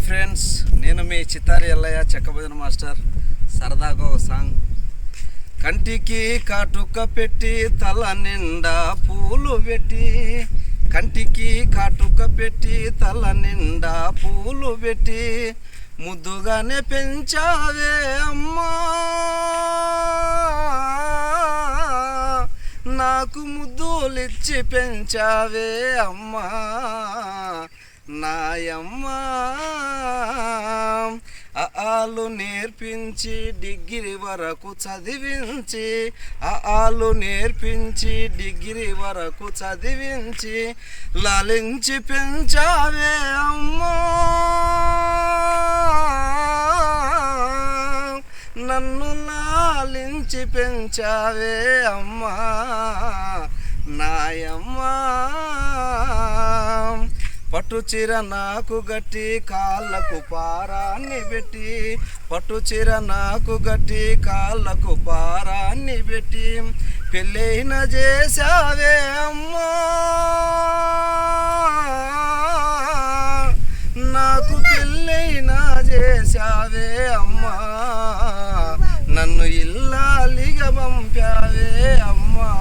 Friends, నేను మీ Chittari Ellaiah చెక్కభజన master. సరదాగా ఒక సాంగ్. కంటికి కాటుక పెట్టి తల నిండా పూలు పెట్టి, కంటికి కాటుక పెట్టి తల నిండా పూలు పెట్టి, ముద్దుగానే పెంచావే అమ్మా, నాకు ముద్దులిచ్చి పెంచావే అమ్మా నాయమ్మా. ఆలు నేర్పించి డిగ్రీ వరకు చదివించి, ఆలు నేర్పించి డిగ్రీ వరకు చదివించి, లాలించి పెంచావే అమ్మా, నన్ను లాలించి పెంచావే అమ్మా నాయమ్మా. పట్టు చీర నాకు గట్టి కాళ్ళకు పారాన్ని పెట్టి, పట్టు చీర నాకు గట్టి కాళ్ళకు పారాన్ని పెట్టి, పెళ్ళైన చేసావే అమ్మా, నాకు పెళ్ళైన చేసావే అమ్మా, నన్ను ఇల్లాలిగా పంపావే అమ్మా.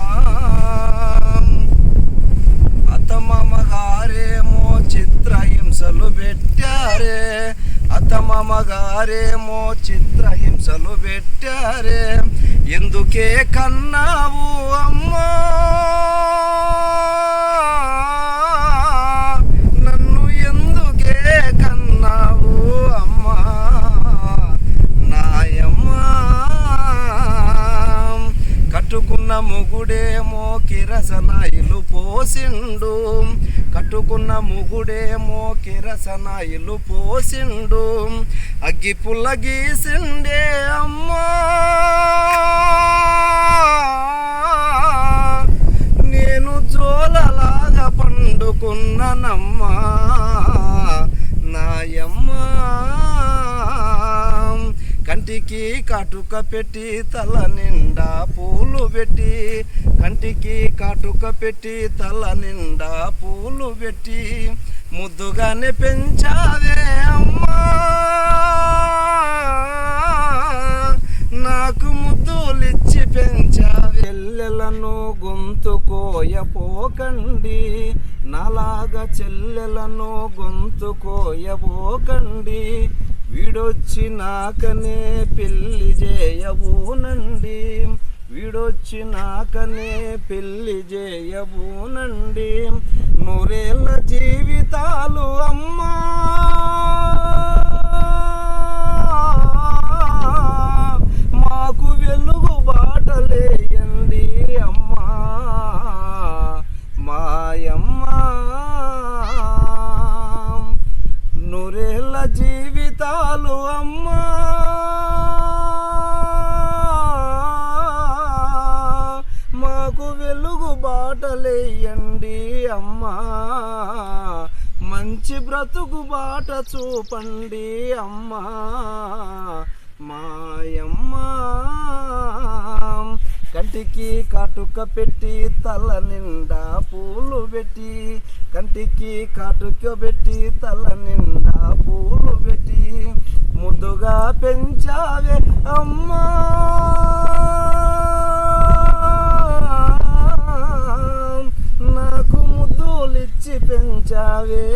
అత్తమామగారేమో చిత్రహింసలు పెట్టారే, అత్తమామగారేమో చిత్రహింసలు పెట్టారే, ఎందుకే కన్నావు అమ్మా, నన్ను ఎందుకే కన్నావు అమ్మా నాయమ్మా. కట్టుకున్న మొగుడేమో కిరసనాయిలు పోసిండు, కట్టుకున్న మొగుడేమో కిరసనాయిలు పోసిండు, అగ్గి పుల్ల గీసిండే అమ్మా, నేను జోలలాగా పండుకున్నానమ్మా నాయమ్మా. కంటికి కాటుక పెట్టి తల నిండా పూలు పెట్టి, కంటికి కాటుక పెట్టి తల నిండా పూలు పెట్టి, ముద్దుగానే పెంచావే అమ్మా, నాకు ముద్దులిచ్చి పెంచావే. చెల్లెలను గొంతు కోయపోకండి, నాలాగా చెల్లెలను గొంతు కోయపోకండి, వీడొచ్చినాకనే పెళ్ళి చేయబోనండి, వీడొచ్చినాకనే పెళ్ళి చేయబోనండి, నూరేళ్ళ జీవితాలు అమ్మా, మాకు వెలుగు బాటలేయండి అమ్మా మాయమ్మా. నూరేళ్ళ జీవితాలు అమ్మా, మాకు వెలుగు బాటలేయండి అమ్మా, మంచి బ్రతుకు బాట చూపండి అమ్మా మాయమ్మా. కంటికి కాటుక పెట్టి తల నిండా పూలు పెట్టి, కంటికి కాటుక పెట్టి తల నిండా పూలు పెట్టి, ముద్దుగా పెంచావే అమ్మా, నాకు ముద్దులిచ్చి పెంచావే